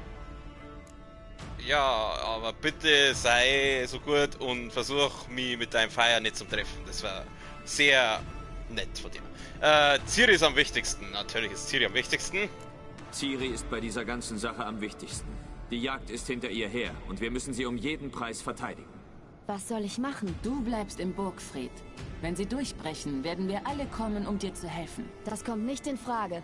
Ja, aber bitte sei so gut und versuch mich mit deinem Feuer nicht zu treffen. Das war sehr nett von dir. Ciri ist am wichtigsten. Natürlich ist Ciri am wichtigsten. Ciri ist bei dieser ganzen Sache am wichtigsten. Die Jagd ist hinter ihr her und wir müssen sie um jeden Preis verteidigen. Was soll ich machen? Du bleibst im Burgfried. Wenn sie durchbrechen, werden wir alle kommen, um dir zu helfen. Das kommt nicht in Frage.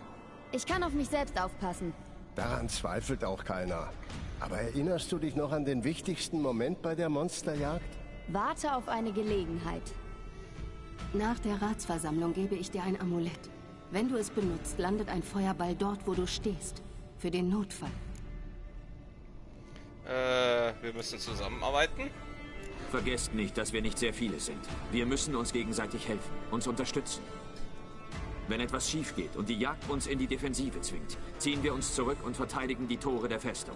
Ich kann auf mich selbst aufpassen. Daran zweifelt auch keiner. Aber erinnerst du dich noch an den wichtigsten Moment bei der Monsterjagd? Warte auf eine Gelegenheit. Nach der Ratsversammlung gebe ich dir ein Amulett. Wenn du es benutzt, landet ein Feuerball dort, wo du stehst. Für den Notfall. Wir müssen zusammenarbeiten. Vergesst nicht, dass wir nicht sehr viele sind. Wir müssen uns gegenseitig helfen, uns unterstützen. Wenn etwas schief geht und die Jagd uns in die Defensive zwingt, ziehen wir uns zurück und verteidigen die Tore der Festung.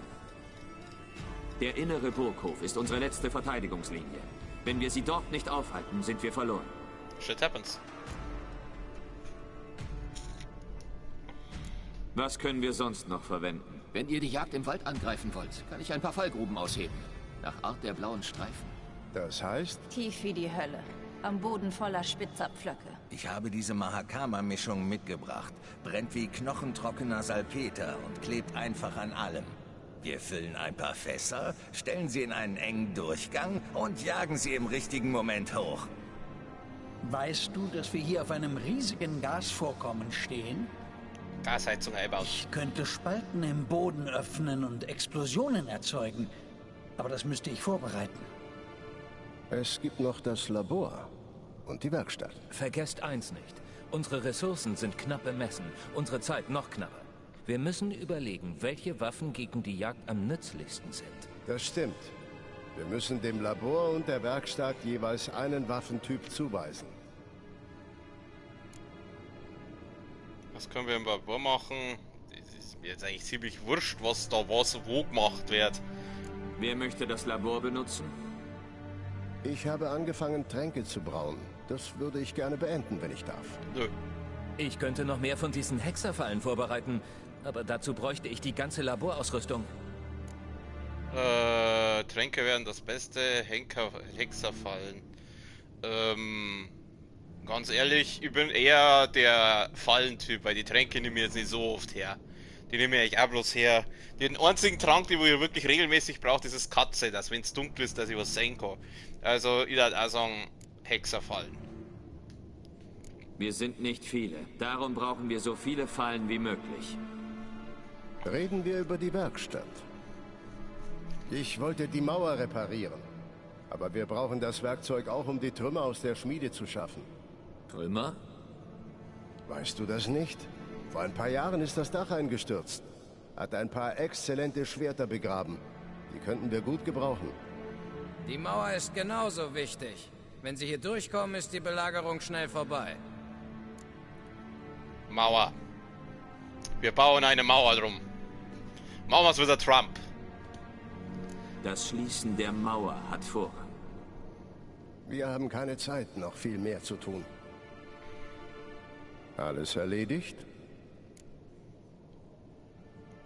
Der innere Burghof ist unsere letzte Verteidigungslinie. Wenn wir sie dort nicht aufhalten, sind wir verloren. Shit happens. Was können wir sonst noch verwenden? Wenn ihr die Jagd im Wald angreifen wollt, kann ich ein paar Fallgruben ausheben. Nach Art der blauen Streifen. Das heißt? Tief wie die Hölle. Am Boden voller Spitzabpflöcke. Ich habe diese Mahakama-Mischung mitgebracht. Brennt wie knochentrockener Salpeter und klebt einfach an allem. Wir füllen ein paar Fässer, stellen sie in einen engen Durchgang und jagen sie im richtigen Moment hoch. Weißt du, dass wir hier auf einem riesigen Gasvorkommen stehen? Gasheizung einbaut. Ich könnte Spalten im Boden öffnen und Explosionen erzeugen. Aber das müsste ich vorbereiten. Es gibt noch das Labor und die Werkstatt. Vergesst eins nicht. Unsere Ressourcen sind knapp bemessen. Unsere Zeit noch knapper. Wir müssen überlegen, welche Waffen gegen die Jagd am nützlichsten sind. Das stimmt. Wir müssen dem Labor und der Werkstatt jeweils einen Waffentyp zuweisen. Was können wir im Labor machen? Es ist mir jetzt eigentlich ziemlich wurscht, was da wo gemacht wird. Wer möchte das Labor benutzen? Ich habe angefangen, Tränke zu brauen. Das würde ich gerne beenden, wenn ich darf. Nö. Ich könnte noch mehr von diesen Hexerfallen vorbereiten, aber dazu bräuchte ich die ganze Laborausrüstung. Tränke wären das Beste, Hexerfallen. Ganz ehrlich, ich bin eher der Fallentyp, weil die Tränke nehme ich jetzt nicht so oft her. Die nehme ich eigentlich auch bloß her. Den einzigen Trank, den ich wirklich regelmäßig brauche, ist das Katze, dass wenn es dunkel ist, dass ich was sehen kann. Also ich würde auch sagen, Hexerfallen. Wir sind nicht viele. Darum brauchen wir so viele Fallen wie möglich. Reden wir über die Werkstatt. Ich wollte die Mauer reparieren. Aber wir brauchen das Werkzeug auch, um die Trümmer aus der Schmiede zu schaffen. Trümmer? Weißt du das nicht? Vor ein paar Jahren ist das Dach eingestürzt. Hat ein paar exzellente Schwerter begraben. Die könnten wir gut gebrauchen. Die Mauer ist genauso wichtig. Wenn sie hier durchkommen, ist die Belagerung schnell vorbei. Mauer. Wir bauen eine Mauer drum. Machen wir es wieder Trump. Das Schließen der Mauer hat Vorrang. Wir haben keine Zeit, noch viel mehr zu tun. Alles erledigt?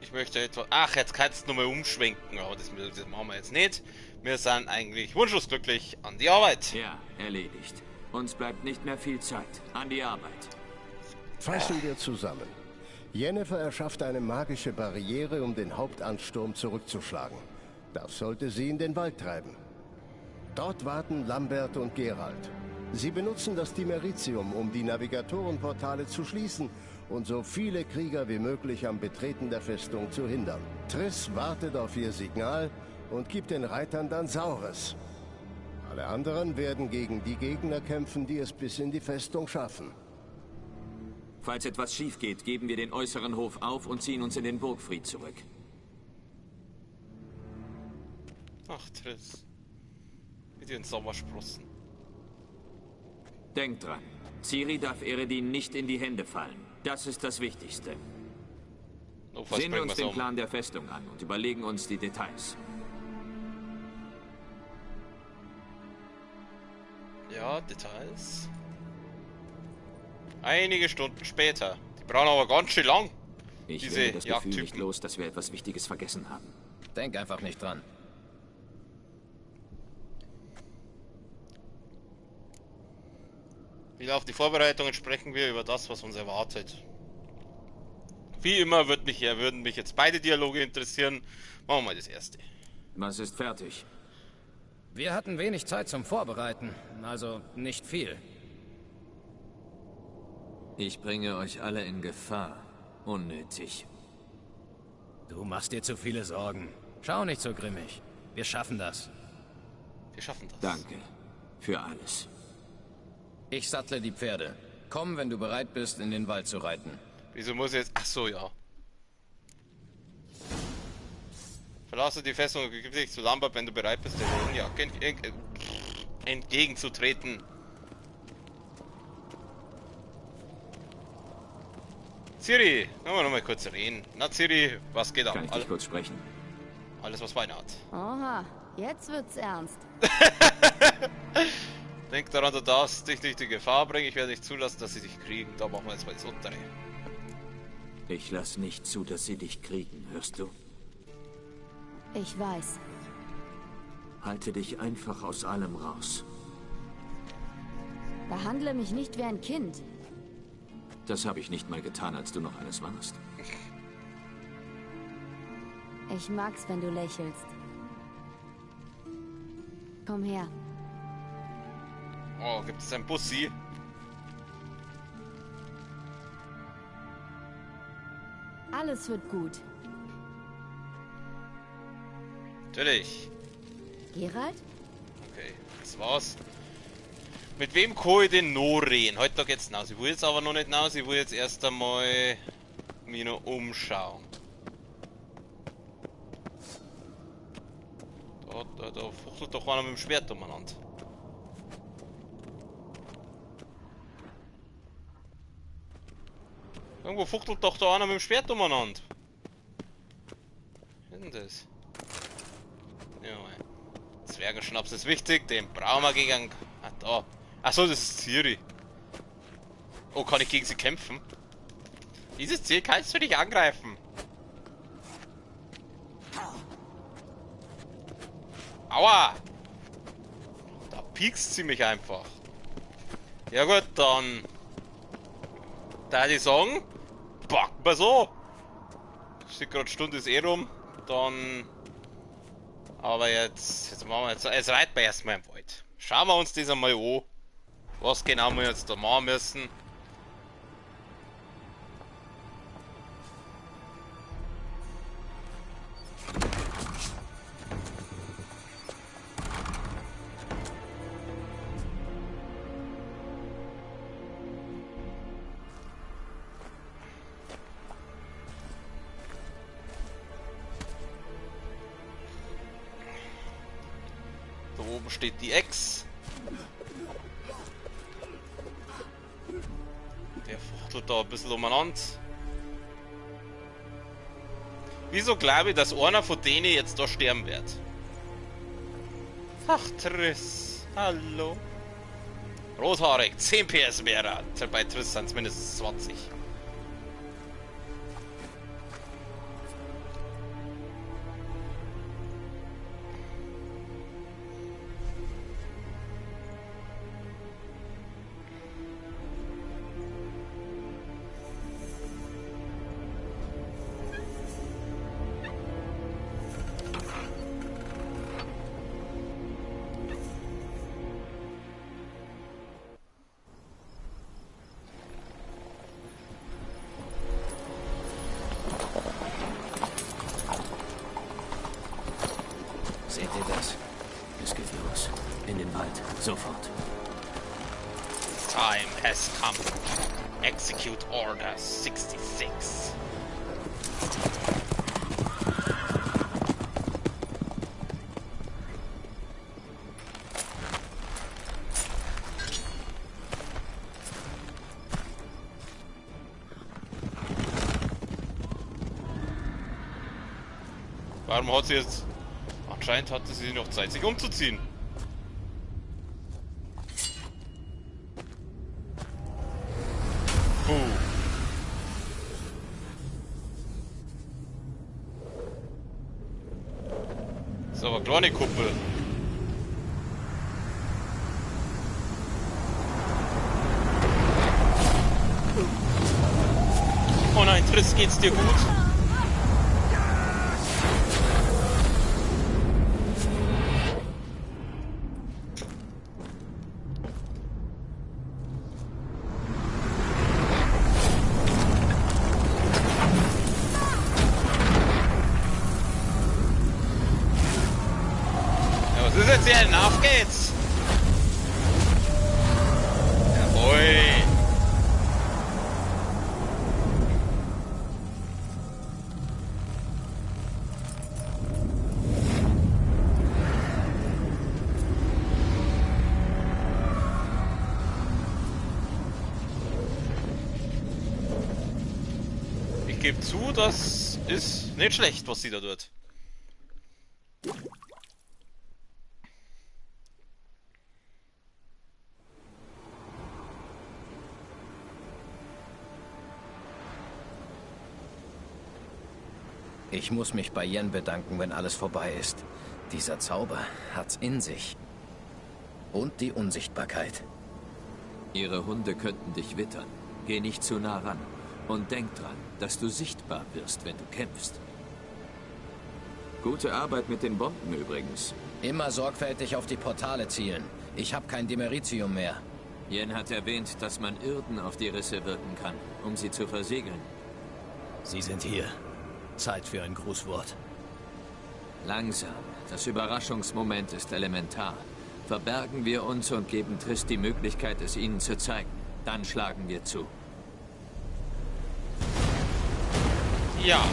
Ich möchte etwa... Ach, jetzt kannst du nochmal umschwenken, aber das machen wir jetzt nicht. Wir sind eigentlich wunschlos glücklich an die Arbeit. Ja, erledigt. Uns bleibt nicht mehr viel Zeit. An die Arbeit. Fassen wir zusammen. Yennefer erschafft eine magische Barriere, um den Hauptansturm zurückzuschlagen. Das sollte sie in den Wald treiben. Dort warten Lambert und Geralt. Sie benutzen das Dimeritium, um die Navigatorenportale zu schließen und so viele Krieger wie möglich am Betreten der Festung zu hindern. Triss wartet auf ihr Signal und gibt den Reitern dann Saures. Alle anderen werden gegen die Gegner kämpfen, die es bis in die Festung schaffen. Falls etwas schief geht, geben wir den äußeren Hof auf und ziehen uns in den Burgfried zurück. Ach, Triss. Mit ihren Sommersprossen. Denkt dran, Ciri darf Eredin nicht in die Hände fallen. Das ist das Wichtigste. Sehen wir uns den Plan der Festung an und überlegen uns die Details. Ja, Details. Einige Stunden später. Die brauchen aber ganz schön lang. Ich werde das Gefühl nicht los, dass wir etwas Wichtiges vergessen haben. Denk einfach nicht dran. Wie laufen die Vorbereitungen? Sprechen wir über das, was uns erwartet. Wie immer würden mich jetzt beide Dialoge interessieren. Machen wir mal das erste. Was ist fertig? Wir hatten wenig Zeit zum Vorbereiten, also nicht viel. Ich bringe euch alle in Gefahr. Unnötig. Du machst dir zu viele Sorgen. Schau nicht so grimmig. Wir schaffen das. Wir schaffen das. Danke. Für alles. Ich sattle die Pferde. Komm, wenn du bereit bist, in den Wald zu reiten. Wieso muss ich jetzt... Ach so, ja. Verlasse die Festung und gib dich zu Lambert, wenn du bereit bist, der Jagd entgegenzutreten. Ciri, können wir noch mal kurz reden. Na Ciri, was geht ab? Kann ich dich kurz sprechen? Alles, was Beine hat. Oha, jetzt wird's ernst. Denk daran, du darfst dich nicht in Gefahr bringen. Ich werde nicht zulassen, dass sie dich kriegen. Da machen wir jetzt mal das untere. Ich lass nicht zu, dass sie dich kriegen, hörst du? Ich weiß. Halte dich einfach aus allem raus. Behandle mich nicht wie ein Kind. Das habe ich nicht mal getan, als du noch eines warst. Ich mag's, wenn du lächelst. Komm her. Oh, gibt es ein Bussi? Alles wird gut. Natürlich. Geralt? Okay, das war's. Mit wem kann ich denn noch reden? Heute Tag jetzt hinaus. Ich will jetzt aber noch nicht hinaus. Ich will jetzt erst einmal mich noch umschauen. Da fuchtelt doch einer mit dem Schwert umeinander. Irgendwo fuchtelt doch da einer mit dem Schwert umeinander. Was ist denn das? Ja, Zwergenschnaps ist wichtig, den brauchen wir gegen... Ah, da. Achso, das ist Ciri. Oh, kann ich gegen sie kämpfen? Dieses Ziel kannst du nicht angreifen. Aua! Da piekst sie mich einfach. Ja gut, dann... Da die sagen... Packen wir so! Steht gerade Stunde ist eh rum. Dann... Aber jetzt machen wir jetzt reiten wir erstmal im Wald. Schauen wir uns das einmal an. Was genau wir jetzt da machen müssen. Da oben steht die Ex. Der fuchtelt da ein bisschen umeinander. Wieso glaube ich, dass einer von denen jetzt da sterben wird? Ach, Triss. Hallo. Rothaarig, 10 PS wäre er. Bei Triss sind es mindestens 20. Seht ihr das? Es geht los. In den Wald. Sofort. Time has come. Execute Order 66. Warum hat sie jetzt... Anscheinend hatte sie noch Zeit, sich umzuziehen. Das ist aber eine kleine Kuppel. Oh nein, Triss, geht's dir gut? Was ist jetzt hier? Auf geht's! Jawohl! Ich gebe zu, das ist nicht schlecht, was sie da tut. Ich muss mich bei Yen bedanken, wenn alles vorbei ist. Dieser Zauber hat's in sich. Und die Unsichtbarkeit. Ihre Hunde könnten dich wittern. Geh nicht zu nah ran. Und denk dran, dass du sichtbar wirst, wenn du kämpfst. Gute Arbeit mit den Bomben übrigens. Immer sorgfältig auf die Portale zielen. Ich habe kein Dimeritium mehr. Yen hat erwähnt, dass man Irden auf die Risse wirken kann, um sie zu versiegeln. Sie sind hier. Zeit für ein Grußwort. Langsam. Das Überraschungsmoment ist elementar. Verbergen wir uns und geben Triss die Möglichkeit, es ihnen zu zeigen. Dann schlagen wir zu. Ja,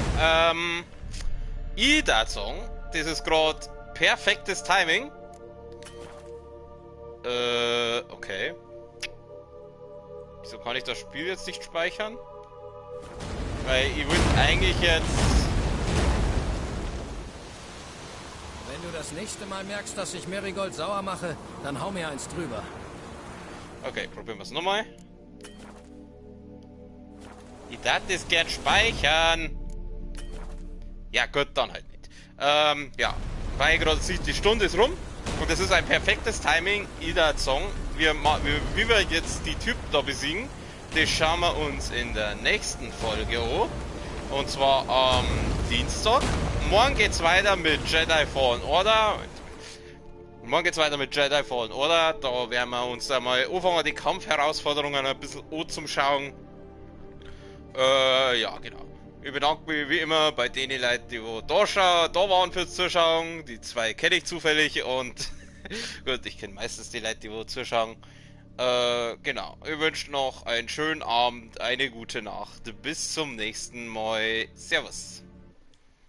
Ida-Song. Das ist gerade perfektes Timing. Okay. Wieso kann ich das Spiel jetzt nicht speichern? Weil ich würde eigentlich jetzt... Wenn du das nächste Mal merkst, dass ich Marigold sauer mache, dann hau mir eins drüber. Okay, probieren wir es nochmal. Ich darf das gern speichern. Ja gut, dann halt nicht. Ja, weil gerade sieht, die Stunde ist rum. Und das ist ein perfektes Timing, Ida-Song. Wie wir jetzt die Typen da besiegen, das schauen wir uns in der nächsten Folge an. Und zwar am Dienstag. Morgen geht's weiter mit Jedi Fallen Order. Da werden wir uns da mal anfangen, die Kampfherausforderungen ein bisschen anzuschauen. Ja, genau. Ich bedanke mich wie immer bei den Leuten, die da waren fürs Zuschauen. Die zwei kenne ich zufällig und gut, ich kenne meistens die Leute, die zuschauen. Genau. Ich wünsche noch einen schönen Abend, eine gute Nacht. Bis zum nächsten Mal. Servus.